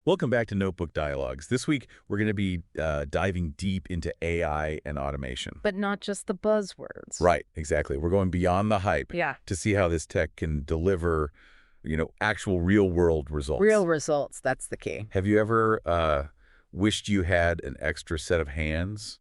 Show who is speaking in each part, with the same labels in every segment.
Speaker 1: Welcome back to Notebook Dialogues. This week, we're going to be diving deep into AI and automation.
Speaker 2: But not just the buzzwords.
Speaker 1: Right, exactly. We're going beyond the hype
Speaker 2: Yeah.
Speaker 1: to see how this tech can deliver, actual real-world results.
Speaker 2: Real results, that's the key.
Speaker 1: Have you ever wished you had an extra set of hands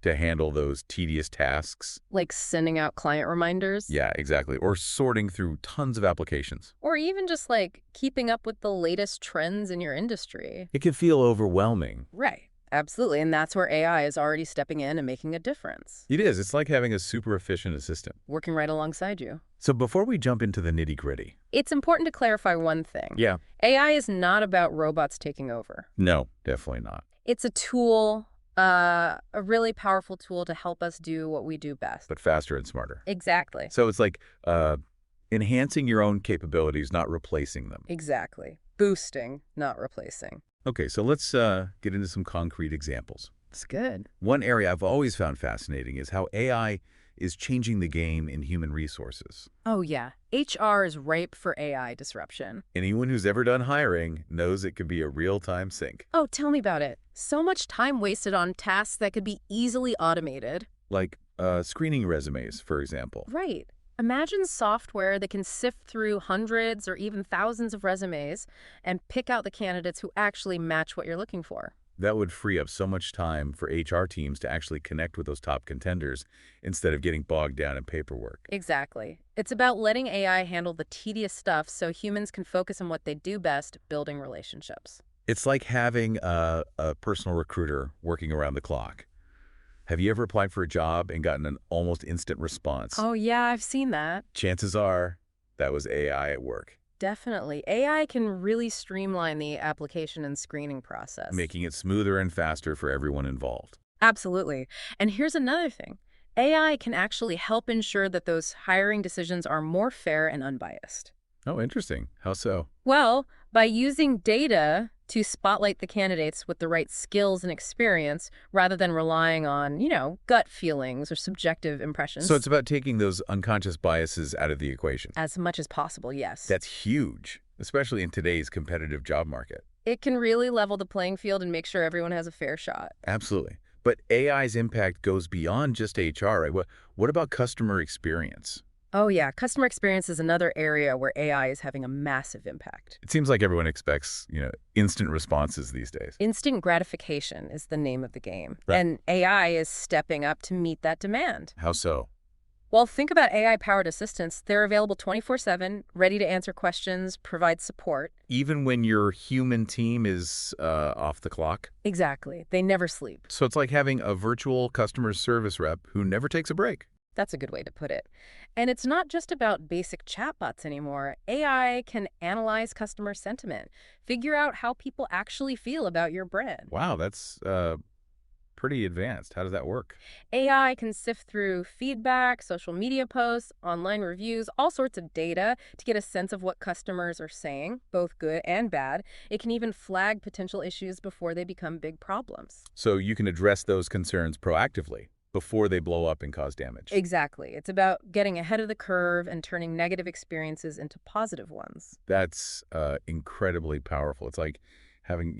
Speaker 1: to handle those tedious tasks?
Speaker 2: Like sending out client reminders?
Speaker 1: Yeah, exactly. Or sorting through tons of applications.
Speaker 2: Or even just like keeping up with the latest trends in your industry.
Speaker 1: It can feel overwhelming.
Speaker 2: Right. Absolutely. And that's where AI is already stepping in and making a difference.
Speaker 1: It is. It's like having a super efficient assistant.
Speaker 2: Working right alongside you.
Speaker 1: So before we jump into the nitty-gritty.
Speaker 2: It's important to clarify one thing.
Speaker 1: Yeah.
Speaker 2: AI is not about robots taking over.
Speaker 1: No, definitely not.
Speaker 2: It's a tool, a really powerful tool to help us do what we do best.
Speaker 1: But faster and smarter.
Speaker 2: Exactly.
Speaker 1: So it's like enhancing your own capabilities, not replacing them.
Speaker 2: Exactly. Boosting, not replacing.
Speaker 1: Okay, so let's get into some concrete examples.
Speaker 2: It's good.
Speaker 1: One area I've always found fascinating is how AI is changing the game in human resources.
Speaker 2: Oh, yeah. HR is ripe for AI disruption.
Speaker 1: Anyone who's ever done hiring knows it can be a real-time sink.
Speaker 2: Oh, tell me about it. So much time wasted on tasks that could be easily automated.
Speaker 1: Like screening resumes, for example.
Speaker 2: Right. Imagine software that can sift through hundreds or even thousands of resumes and pick out the candidates who actually match what you're looking for.
Speaker 1: That would free up so much time for HR teams to actually connect with those top contenders instead of getting bogged down in paperwork.
Speaker 2: Exactly. It's about letting AI handle the tedious stuff so humans can focus on what they do best, building relationships.
Speaker 1: It's like having a personal recruiter working around the clock. Have you ever applied for a job and gotten an almost instant response?
Speaker 2: Oh, yeah, I've seen that.
Speaker 1: Chances are that was AI at work.
Speaker 2: Definitely. AI can really streamline the application and screening process.
Speaker 1: Making it smoother and faster for everyone involved.
Speaker 2: Absolutely. And here's another thing. AI can actually help ensure that those hiring decisions are more fair and unbiased.
Speaker 1: Oh, interesting. How so?
Speaker 2: Well, by using data to spotlight the candidates with the right skills and experience rather than relying on, gut feelings or subjective impressions.
Speaker 1: So it's about taking those unconscious biases out of the equation.
Speaker 2: As much as possible, yes.
Speaker 1: That's huge, especially in today's competitive job market.
Speaker 2: It can really level the playing field and make sure everyone has a fair shot.
Speaker 1: Absolutely. But AI's impact goes beyond just HR, right? What about customer experience?
Speaker 2: Oh, yeah. Customer experience is another area where AI is having a massive impact.
Speaker 1: It seems like everyone expects, instant responses these days.
Speaker 2: Instant gratification is the name of the game.
Speaker 1: Right.
Speaker 2: And AI is stepping up to meet that demand.
Speaker 1: How so?
Speaker 2: Well, think about AI-powered assistants. They're available 24/7, ready to answer questions, provide support.
Speaker 1: Even when your human team is off the clock?
Speaker 2: Exactly. They never sleep.
Speaker 1: So it's like having a virtual customer service rep who never takes a break.
Speaker 2: That's a good way to put it. And it's not just about basic chatbots anymore. AI can analyze customer sentiment, figure out how people actually feel about your brand.
Speaker 1: Wow, that's pretty advanced. How does that work?
Speaker 2: AI can sift through feedback, social media posts, online reviews, all sorts of data to get a sense of what customers are saying, both good and bad. It can even flag potential issues before they become big problems.
Speaker 1: So you can address those concerns proactively before they blow up and cause damage.
Speaker 2: Exactly. It's about getting ahead of the curve and turning negative experiences into positive ones.
Speaker 1: That's incredibly powerful. It's like having,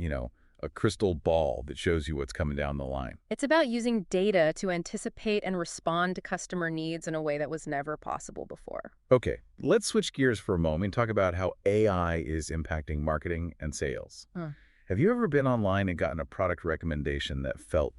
Speaker 1: a crystal ball that shows you what's coming down the line.
Speaker 2: It's about using data to anticipate and respond to customer needs in a way that was never possible before.
Speaker 1: Okay, let's switch gears for a moment and talk about how AI is impacting marketing and sales. Have you ever been online and gotten a product recommendation that felt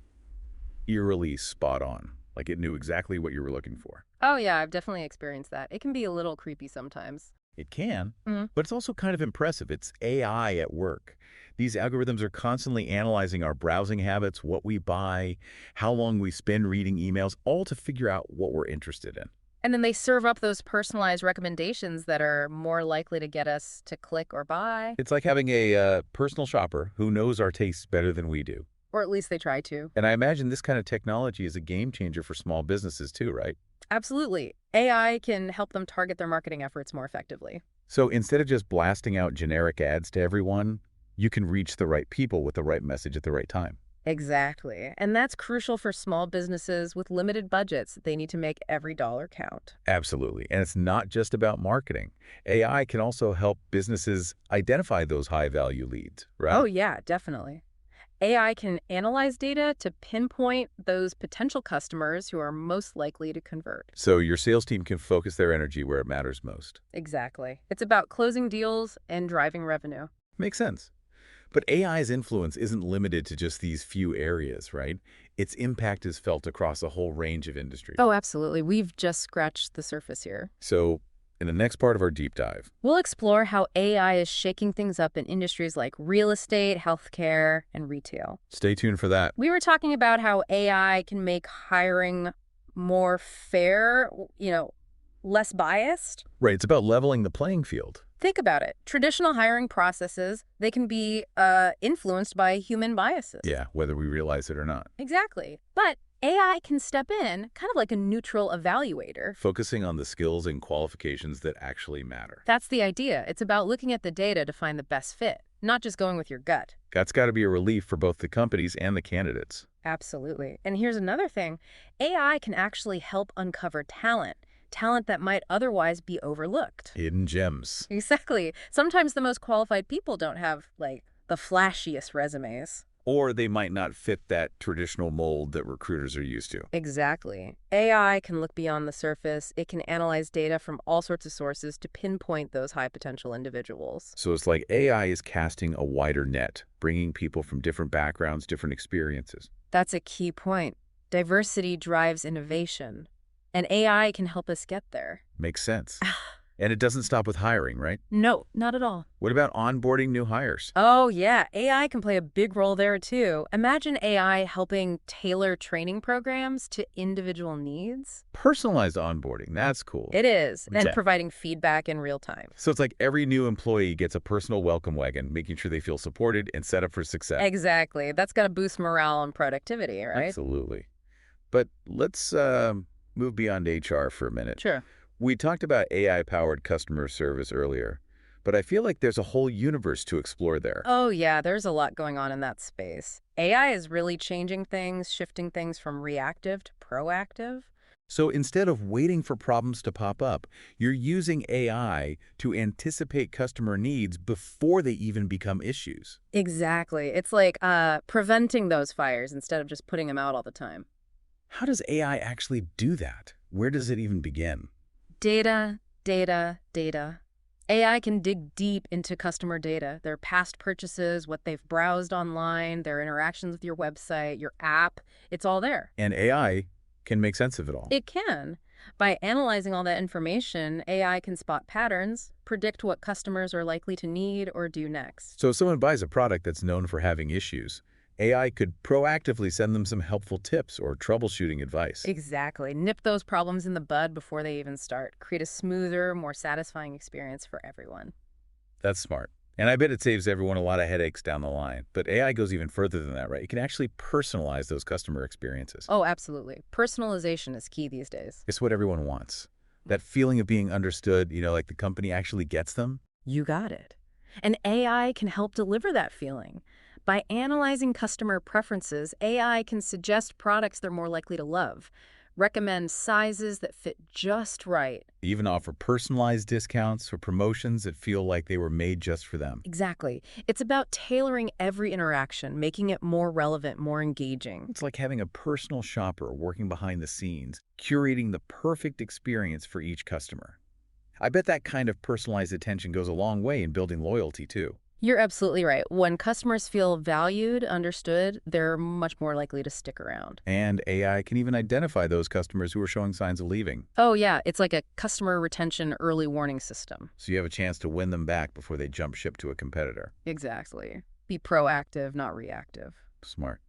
Speaker 1: eerily spot on, like it knew exactly what you were looking for?
Speaker 2: Oh, yeah, I've definitely experienced that. It can be a little creepy sometimes.
Speaker 1: It can, but it's also kind of impressive. It's AI at work. These algorithms are constantly analyzing our browsing habits, what we buy, how long we spend reading emails, all to figure out what we're interested in.
Speaker 2: And then they serve up those personalized recommendations that are more likely to get us to click or buy.
Speaker 1: It's like having a personal shopper who knows our tastes better than we do.
Speaker 2: Or at least they try to.
Speaker 1: And I imagine this kind of technology is a game changer for small businesses too, right?
Speaker 2: Absolutely. AI can help them target their marketing efforts more effectively.
Speaker 1: So instead of just blasting out generic ads to everyone, you can reach the right people with the right message at the right time.
Speaker 2: Exactly. And that's crucial for small businesses with limited budgets. They need to make every dollar count.
Speaker 1: Absolutely. And it's not just about marketing. AI can also help businesses identify those high-value leads,
Speaker 2: Oh,
Speaker 1: right?
Speaker 2: yeah, definitely. AI can analyze data to pinpoint those potential customers who are most likely to convert.
Speaker 1: So your sales team can focus their energy where it matters most.
Speaker 2: Exactly. It's about closing deals and driving revenue.
Speaker 1: Makes sense. But AI's influence isn't limited to just these few areas, right? Its impact is felt across a whole range of industries.
Speaker 2: Oh, absolutely. We've just scratched the surface here.
Speaker 1: So in the next part of our deep dive,
Speaker 2: We'll explore how AI is shaking things up in industries like real estate, healthcare, and retail.
Speaker 1: stay tuned for that.
Speaker 2: We were talking about how AI can make hiring more fair, less biased.
Speaker 1: Right, it's about leveling the playing field.
Speaker 2: Think about it. Traditional hiring processes, they can be influenced by human biases.
Speaker 1: Yeah, whether we realize it or not.
Speaker 2: Exactly. But AI can step in kind of like a neutral evaluator.
Speaker 1: Focusing on the skills and qualifications that actually matter.
Speaker 2: That's the idea. It's about looking at the data to find the best fit, not just going with your gut.
Speaker 1: That's got to be a relief for both the companies and the candidates.
Speaker 2: Absolutely. And here's another thing. AI can actually help uncover talent that might otherwise be overlooked.
Speaker 1: Hidden gems.
Speaker 2: Exactly. Sometimes the most qualified people don't have, the flashiest resumes.
Speaker 1: Or they might not fit that traditional mold that recruiters are used to.
Speaker 2: Exactly. AI can look beyond the surface. It can analyze data from all sorts of sources to pinpoint those high potential individuals.
Speaker 1: So it's like AI is casting a wider net, bringing people from different backgrounds, different experiences.
Speaker 2: That's a key point. Diversity drives innovation, and AI can help us get there.
Speaker 1: Makes sense. And it doesn't stop with hiring, right?
Speaker 2: No, not at all.
Speaker 1: What about onboarding new hires?
Speaker 2: Oh, yeah. AI can play a big role there, too. Imagine AI helping tailor training programs to individual needs.
Speaker 1: Personalized onboarding, that's cool.
Speaker 2: It is, and
Speaker 1: Yeah.
Speaker 2: providing feedback in real time.
Speaker 1: So it's like every new employee gets a personal welcome wagon, making sure they feel supported and set up for success.
Speaker 2: Exactly. That's got to boost morale and productivity, right?
Speaker 1: Absolutely. But let's move beyond HR for a minute.
Speaker 2: Sure.
Speaker 1: We talked about AI-powered customer service earlier, but I feel like there's a whole universe to explore there.
Speaker 2: Oh, yeah, there's a lot going on in that space. AI is really changing things, shifting things from reactive to proactive.
Speaker 1: So instead of waiting for problems to pop up, you're using AI to anticipate customer needs before they even become issues.
Speaker 2: Exactly. It's like preventing those fires instead of just putting them out all the time.
Speaker 1: How does AI actually do that? Where does it even begin?
Speaker 2: Data, data, data. AI can dig deep into customer data, their past purchases, what they've browsed online, their interactions with your website, your app. It's all there.
Speaker 1: And AI can make sense of it all.
Speaker 2: It can. By analyzing all that information, AI can spot patterns, predict what customers are likely to need or do next.
Speaker 1: So if someone buys a product that's known for having issues, AI could proactively send them some helpful tips or troubleshooting advice.
Speaker 2: Exactly. Nip those problems in the bud before they even start. Create a smoother, more satisfying experience for everyone.
Speaker 1: That's smart. And I bet it saves everyone a lot of headaches down the line. But AI goes even further than that, right? It can actually personalize those customer experiences.
Speaker 2: Oh, absolutely. Personalization is key these days.
Speaker 1: It's what everyone wants. That feeling of being understood, like the company actually gets them.
Speaker 2: You got it. And AI can help deliver that feeling. By analyzing customer preferences, AI can suggest products they're more likely to love, recommend sizes that fit just right.
Speaker 1: Even offer personalized discounts or promotions that feel like they were made just for them.
Speaker 2: Exactly. It's about tailoring every interaction, making it more relevant, more engaging.
Speaker 1: It's like having a personal shopper working behind the scenes, curating the perfect experience for each customer. I bet that kind of personalized attention goes a long way in building loyalty, too.
Speaker 2: You're absolutely right. When customers feel valued, understood, they're much more likely to stick around.
Speaker 1: And AI can even identify those customers who are showing signs of leaving.
Speaker 2: Oh, yeah. It's like a customer retention early warning system.
Speaker 1: So you have a chance to win them back before they jump ship to a competitor.
Speaker 2: Exactly. Be proactive, not reactive.
Speaker 1: Smart.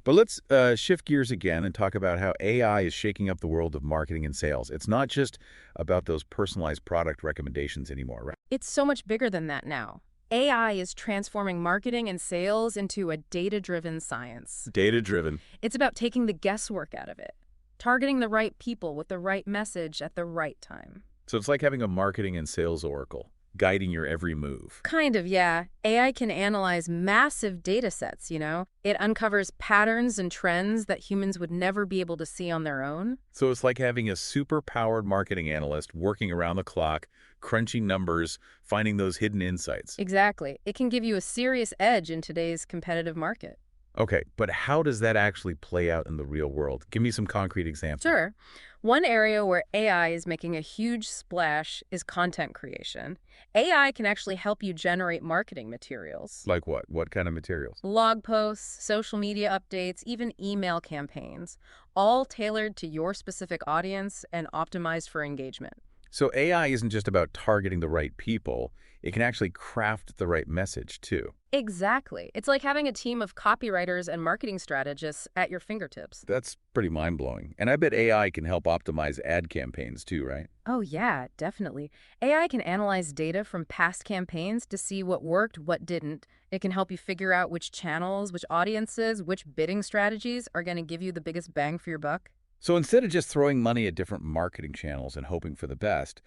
Speaker 1: But let's shift gears again and talk about how AI is shaking up the world of marketing and sales. It's not just about those personalized product recommendations anymore, right?
Speaker 2: It's so much bigger than that now. AI is transforming marketing and sales into a data-driven science.
Speaker 1: Data-driven.
Speaker 2: It's about taking the guesswork out of it, targeting the right people with the right message at the right time.
Speaker 1: So it's like having a marketing and sales oracle. guiding your every move.
Speaker 2: Kind of, yeah. AI can analyze massive data sets, you know? It uncovers patterns and trends that humans would never be able to see on their own.
Speaker 1: So it's like having a super-powered marketing analyst working around the clock, crunching numbers, finding those hidden insights.
Speaker 2: Exactly. It can give you a serious edge in today's competitive market.
Speaker 1: Okay, but how does that actually play out in the real world? Give me some concrete examples.
Speaker 2: Sure. One area where AI is making a huge splash is content creation. AI can actually help you generate marketing materials.
Speaker 1: Like what? What kind of materials?
Speaker 2: Blog posts, social media updates, even email campaigns, all tailored to your specific audience and optimized for engagement.
Speaker 1: So AI isn't just about targeting the right people. It can actually craft the right message, too.
Speaker 2: Exactly. It's like having a team of copywriters and marketing strategists at your fingertips.
Speaker 1: That's pretty mind-blowing. And I bet AI can help optimize ad campaigns, too, right?
Speaker 2: Oh, yeah, definitely. AI can analyze data from past campaigns to see what worked, what didn't. It can help you figure out which channels, which audiences, which bidding strategies are going to give you the biggest bang for your buck.
Speaker 1: So instead of just throwing money at different marketing channels and hoping for the best,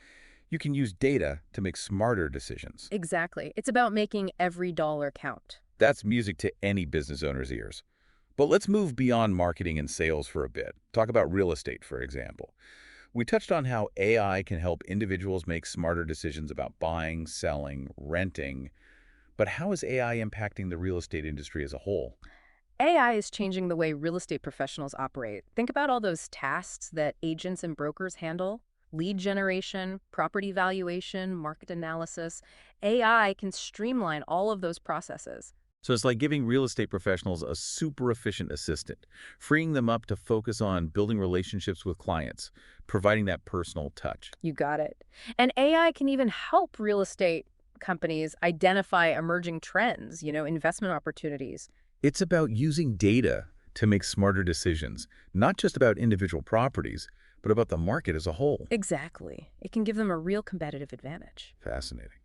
Speaker 1: you can use data to make smarter decisions.
Speaker 2: Exactly. It's about making every dollar count.
Speaker 1: That's music to any business owner's ears. But let's move beyond marketing and sales for a bit. Talk about real estate, for example. We touched on how AI can help individuals make smarter decisions about buying, selling, renting. But how is AI impacting the real estate industry as a whole?
Speaker 2: AI is changing the way real estate professionals operate. Think about all those tasks that agents and brokers handle. Lead generation, property valuation, market analysis. AI can streamline all of those processes.
Speaker 1: So it's like giving real estate professionals a super efficient assistant, freeing them up to focus on building relationships with clients, providing that personal touch.
Speaker 2: You got it. And AI can even help real estate companies identify emerging trends, investment opportunities.
Speaker 1: It's about using data to make smarter decisions, not just about individual properties, but about the market as a whole.
Speaker 2: Exactly. It can give them a real competitive advantage.
Speaker 1: Fascinating.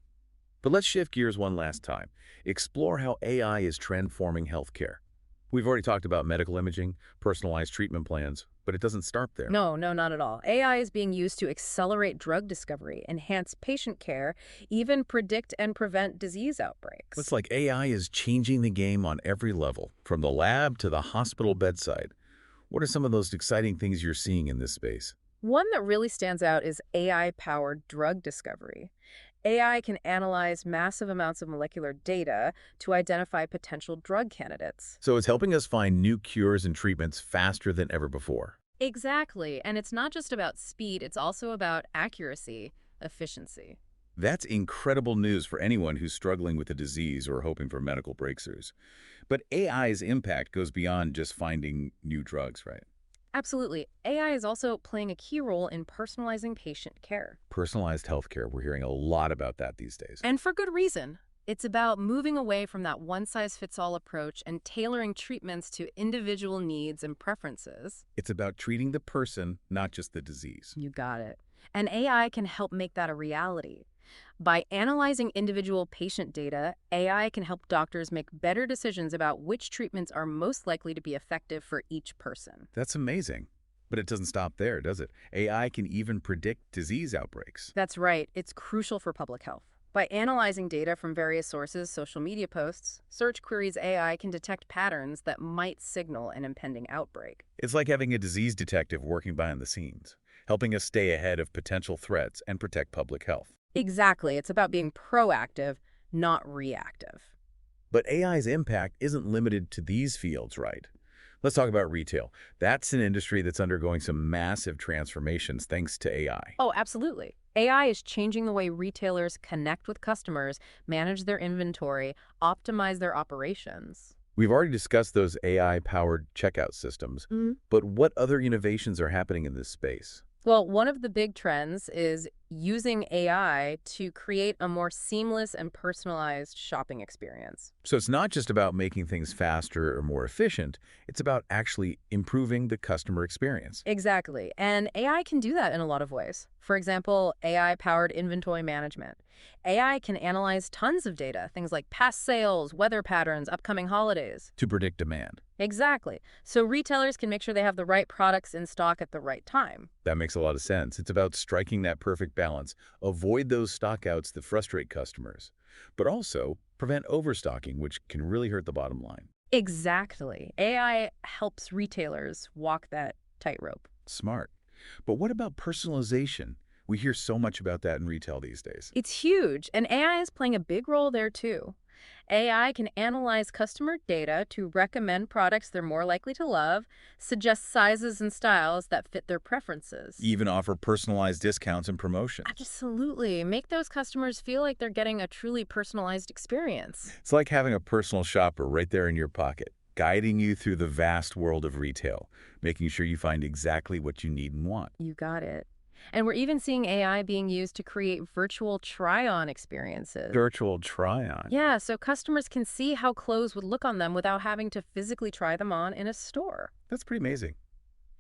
Speaker 1: But let's shift gears one last time. Explore how AI is transforming healthcare. We've already talked about medical imaging, personalized treatment plans, but it doesn't start there.
Speaker 2: No, not at all. AI is being used to accelerate drug discovery, enhance patient care, even predict and prevent disease outbreaks.
Speaker 1: It's like AI is changing the game on every level, from the lab to the hospital bedside. What are some of those exciting things you're seeing in this space?
Speaker 2: One that really stands out is AI-powered drug discovery. AI can analyze massive amounts of molecular data to identify potential drug candidates.
Speaker 1: So it's helping us find new cures and treatments faster than ever before.
Speaker 2: Exactly. And it's not just about speed, it's also about accuracy, efficiency.
Speaker 1: That's incredible news for anyone who's struggling with a disease or hoping for medical breakthroughs. But AI's impact goes beyond just finding new drugs, right?
Speaker 2: Absolutely. AI is also playing a key role in personalizing patient care.
Speaker 1: Personalized healthcare, we're hearing a lot about that these days.
Speaker 2: And for good reason. It's about moving away from that one-size-fits-all approach and tailoring treatments to individual needs and preferences.
Speaker 1: It's about treating the person, not just the disease.
Speaker 2: You got it. And AI can help make that a reality. By analyzing individual patient data, AI can help doctors make better decisions about which treatments are most likely to be effective for each person.
Speaker 1: That's amazing. But it doesn't stop there, does it? AI can even predict disease outbreaks.
Speaker 2: That's right. It's crucial for public health. By analyzing data from various sources, social media posts, search queries, AI can detect patterns that might signal an impending outbreak.
Speaker 1: It's like having a disease detective working behind the scenes, helping us stay ahead of potential threats and protect public health.
Speaker 2: Exactly. It's about being proactive, not reactive.
Speaker 1: But AI's impact isn't limited to these fields, right? Let's talk about retail. That's an industry that's undergoing some massive transformations thanks to AI.
Speaker 2: Oh, absolutely. AI is changing the way retailers connect with customers, manage their inventory, optimize their operations.
Speaker 1: We've already discussed those AI-powered checkout systems, but what other innovations are happening in this space?
Speaker 2: Well, one of the big trends is using AI to create a more seamless and personalized shopping experience.
Speaker 1: So it's not just about making things faster or more efficient, it's about actually improving the customer experience.
Speaker 2: Exactly. And AI can do that in a lot of ways. For example, AI-powered inventory management. AI can analyze tons of data, things like past sales, weather patterns, upcoming holidays.
Speaker 1: To predict demand.
Speaker 2: Exactly. So retailers can make sure they have the right products in stock at the right time.
Speaker 1: That makes a lot of sense. It's about striking that perfect balance. Avoid those stockouts that frustrate customers, but also prevent overstocking, which can really hurt the bottom line.
Speaker 2: Exactly. AI helps retailers walk that tightrope.
Speaker 1: Smart. But what about personalization? We hear so much about that in retail these days.
Speaker 2: It's huge, and AI is playing a big role there too. AI can analyze customer data to recommend products they're more likely to love, suggest sizes and styles that fit their preferences.
Speaker 1: Even offer personalized discounts and promotions.
Speaker 2: Absolutely. Make those customers feel like they're getting a truly personalized experience.
Speaker 1: It's like having a personal shopper right there in your pocket, guiding you through the vast world of retail, making sure you find exactly what you need and want.
Speaker 2: You got it. And we're even seeing AI being used to create virtual try-on experiences.
Speaker 1: Virtual try-on.
Speaker 2: Yeah, so customers can see how clothes would look on them without having to physically try them on in a store.
Speaker 1: That's pretty amazing.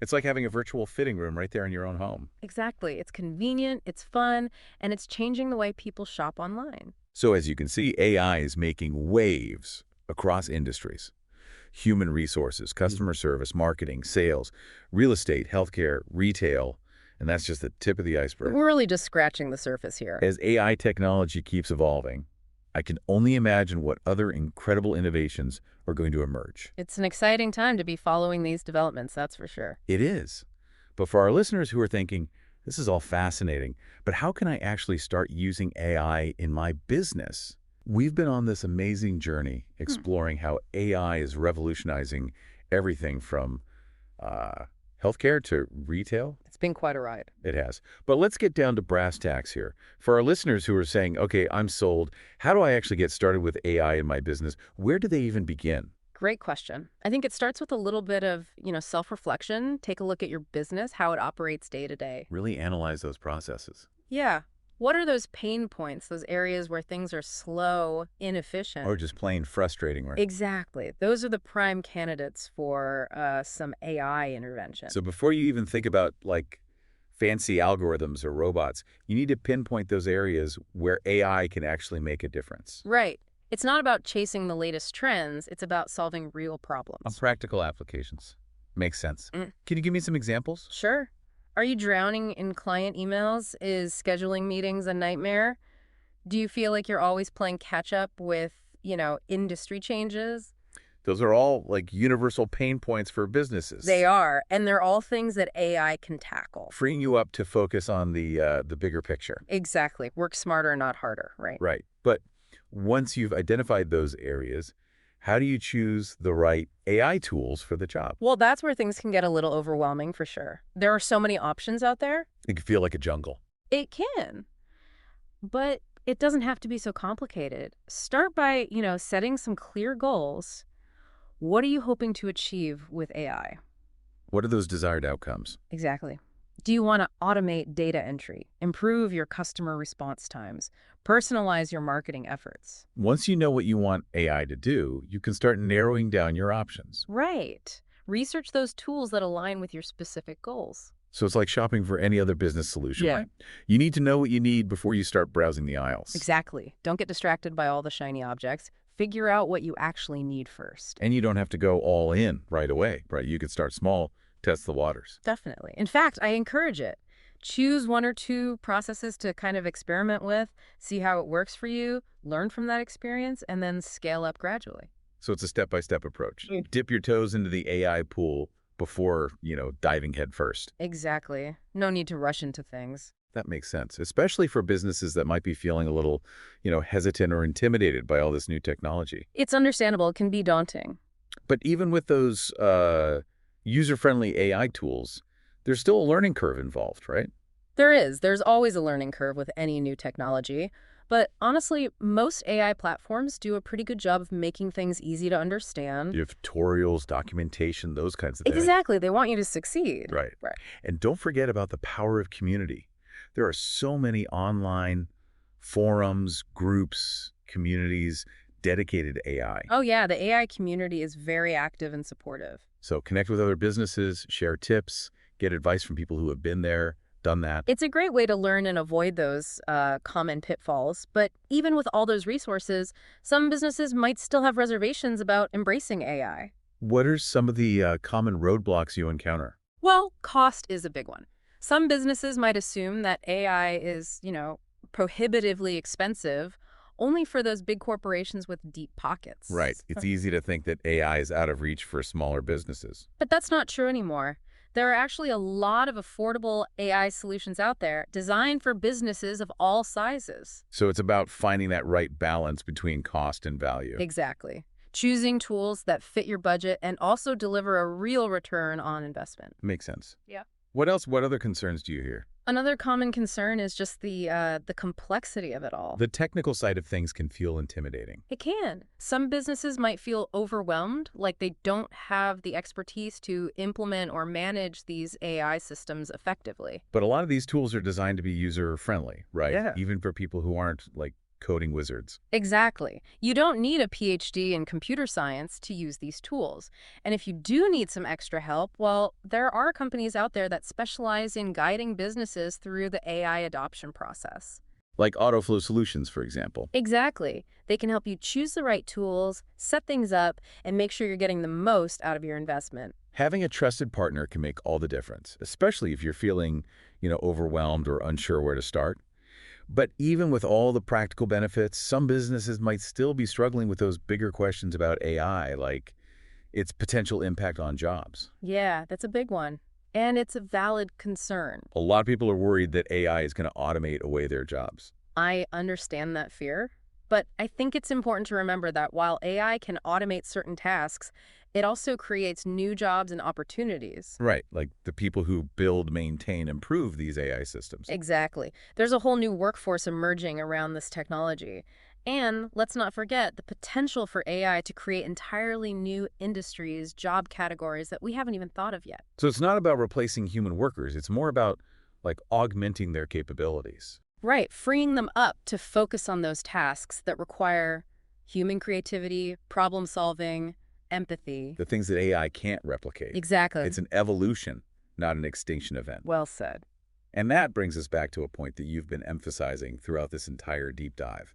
Speaker 1: It's like having a virtual fitting room right there in your own home.
Speaker 2: Exactly. It's convenient, it's fun, and it's changing the way people shop online.
Speaker 1: So as you can see, AI is making waves across industries. Human resources, customer service, marketing, sales, real estate, healthcare, retail, and that's just the tip of the iceberg.
Speaker 2: We're really just scratching the surface here.
Speaker 1: As AI technology keeps evolving, I can only imagine what other incredible innovations are going to emerge.
Speaker 2: It's an exciting time to be following these developments, that's for sure.
Speaker 1: It is. But for our listeners who are thinking, this is all fascinating, but how can I actually start using AI in my business? We've been on this amazing journey exploring how AI is revolutionizing everything from healthcare to retail.
Speaker 2: It's been quite a ride.
Speaker 1: It has. But let's get down to brass tacks here. For our listeners who are saying, okay, I'm sold, how do I actually get started with AI in my business? Where do they even begin?
Speaker 2: Great question. I think it starts with a little bit of, self-reflection. Take a look at your business, how it operates day to day.
Speaker 1: Really analyze those processes.
Speaker 2: Yeah. What are those pain points, those areas where things are slow, inefficient?
Speaker 1: Or just plain frustrating. Right?
Speaker 2: Exactly. Those are the prime candidates for some AI intervention.
Speaker 1: So before you even think about fancy algorithms or robots, you need to pinpoint those areas where AI can actually make a difference.
Speaker 2: Right. It's not about chasing the latest trends. It's about solving real problems.
Speaker 1: Practical applications. Makes sense. Can you give me some examples?
Speaker 2: Sure. Are you drowning in client emails? Is scheduling meetings a nightmare? Do you feel like you're always playing catch up with, industry changes?
Speaker 1: Those are all universal pain points for businesses.
Speaker 2: They are, and they're all things that AI can tackle.
Speaker 1: Freeing you up to focus on the bigger picture.
Speaker 2: Exactly. Work smarter, not harder, right?
Speaker 1: Right. But once you've identified those areas, how do you choose the right AI tools for the job?
Speaker 2: Well, that's where things can get a little overwhelming for sure. There are so many options out there.
Speaker 1: It can feel like a jungle.
Speaker 2: It can. But it doesn't have to be so complicated. Start by, setting some clear goals. What are you hoping to achieve with AI?
Speaker 1: What are those desired outcomes?
Speaker 2: Exactly. Do you want to automate data entry, improve your customer response times, personalize your marketing efforts?
Speaker 1: Once you know what you want AI to do, you can start narrowing down your options.
Speaker 2: Right. Research those tools that align with your specific goals.
Speaker 1: So it's like shopping for any other business solution.
Speaker 2: Yeah.
Speaker 1: Right? You need to know what you need before you start browsing the aisles.
Speaker 2: Exactly. Don't get distracted by all the shiny objects. Figure out what you actually need first.
Speaker 1: And you don't have to go all in right away, right? You could start small, test the waters.
Speaker 2: Definitely. In fact, I encourage it. Choose one or two processes to kind of experiment with, see how it works for you, learn from that experience, and then scale up gradually.
Speaker 1: So it's a step-by-step approach. Dip your toes into the AI pool before, diving head first.
Speaker 2: Exactly. No need to rush into things.
Speaker 1: That makes sense, especially for businesses that might be feeling a little, hesitant or intimidated by all this new technology.
Speaker 2: It's understandable. It can be daunting.
Speaker 1: But even with those user-friendly AI tools, there's still a learning curve involved, right?
Speaker 2: There is. There's always a learning curve with any new technology. But honestly, most AI platforms do a pretty good job of making things easy to understand.
Speaker 1: You have tutorials, documentation, those kinds of things.
Speaker 2: Exactly. They want you to succeed.
Speaker 1: Right.
Speaker 2: Right.
Speaker 1: And don't forget about the power of community. There are so many online forums, groups, communities dedicated to AI.
Speaker 2: Oh, yeah. The AI community is very active and supportive.
Speaker 1: So connect with other businesses, share tips, get advice from people who have been there, done that.
Speaker 2: It's a great way to learn and avoid those common pitfalls. But even with all those resources, some businesses might still have reservations about embracing AI.
Speaker 1: What are some of the common roadblocks you encounter?
Speaker 2: Well, cost is a big one. Some businesses might assume that AI is, prohibitively expensive only for those big corporations with deep
Speaker 1: Right.
Speaker 2: pockets.
Speaker 1: It's easy to think that AI is out of reach for smaller businesses.
Speaker 2: But that's not true anymore. There are actually a lot of affordable AI solutions out there designed for businesses of all sizes.
Speaker 1: So it's about finding that right balance between cost and value.
Speaker 2: Exactly. Choosing tools that fit your budget and also deliver a real return on investment.
Speaker 1: Makes sense.
Speaker 2: Yeah.
Speaker 1: What else? What other concerns do you hear?
Speaker 2: Another common concern is just the complexity of it all.
Speaker 1: The technical side of things can feel intimidating.
Speaker 2: It can. Some businesses might feel overwhelmed, like they don't have the expertise to implement or manage these AI systems effectively.
Speaker 1: But a lot of these tools are designed to be user-friendly, right?
Speaker 2: Yeah.
Speaker 1: Even for people who aren't, like, coding wizards.
Speaker 2: Exactly. You don't need a PhD in computer science to use these tools. And if you do need some extra help, well, there are companies out there that specialize in guiding businesses through the AI adoption process.
Speaker 1: Like AutoFlow Solutions, for example.
Speaker 2: Exactly. They can help you choose the right tools, set things up, and make sure you're getting the most out of your investment.
Speaker 1: Having a trusted partner can make all the difference, especially if you're feeling, overwhelmed or unsure where to start. But even with all the practical benefits, some businesses might still be struggling with those bigger questions about AI, like its potential impact on jobs.
Speaker 2: Yeah, that's a big one. And it's a valid concern.
Speaker 1: A lot of people are worried that AI is going to automate away their jobs.
Speaker 2: I understand that fear, but I think it's important to remember that while AI can automate certain tasks, it also creates new jobs and opportunities.
Speaker 1: Right, like the people who build, maintain, improve these AI systems.
Speaker 2: Exactly. There's a whole new workforce emerging around this technology. And let's not forget the potential for AI to create entirely new industries, job categories that we haven't even thought of yet.
Speaker 1: So it's not about replacing human workers. It's more about, like, augmenting their capabilities.
Speaker 2: Right, freeing them up to focus on those tasks that require human creativity, problem solving, empathy.
Speaker 1: The things that AI can't replicate.
Speaker 2: Exactly.
Speaker 1: It's an evolution, not an extinction event.
Speaker 2: Well said.
Speaker 1: And that brings us back to a point that you've been emphasizing throughout this entire deep dive.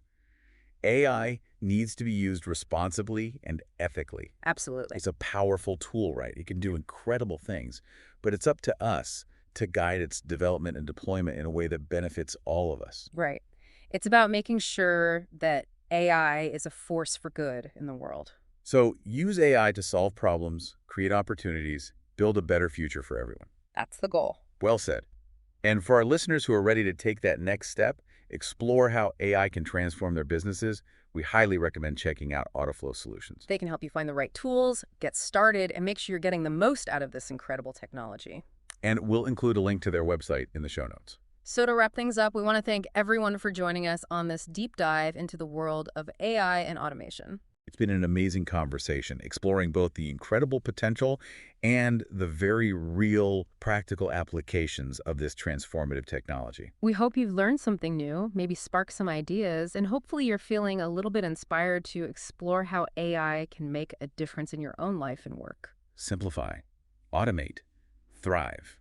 Speaker 1: AI needs to be used responsibly and ethically.
Speaker 2: Absolutely.
Speaker 1: It's a powerful tool, right? It can do incredible things, but it's up to us to guide its development and deployment in a way that benefits all of us.
Speaker 2: Right. It's about making sure that AI is a force for good in the world.
Speaker 1: So use AI to solve problems, create opportunities, build a better future for everyone.
Speaker 2: That's the goal.
Speaker 1: Well said. And for our listeners who are ready to take that next step, explore how AI can transform their businesses, we highly recommend checking out AutoFlow Solutions.
Speaker 2: They can help you find the right tools, get started, and make sure you're getting the most out of this incredible technology.
Speaker 1: And we'll include a link to their website in the show notes.
Speaker 2: So to wrap things up, we want to thank everyone for joining us on this deep dive into the world of AI and automation.
Speaker 1: It's been an amazing conversation, exploring both the incredible potential and the very real practical applications of this transformative technology.
Speaker 2: We hope you've learned something new, maybe sparked some ideas, and hopefully you're feeling a little bit inspired to explore how AI can make a difference in your own life and work.
Speaker 1: Simplify, automate, thrive.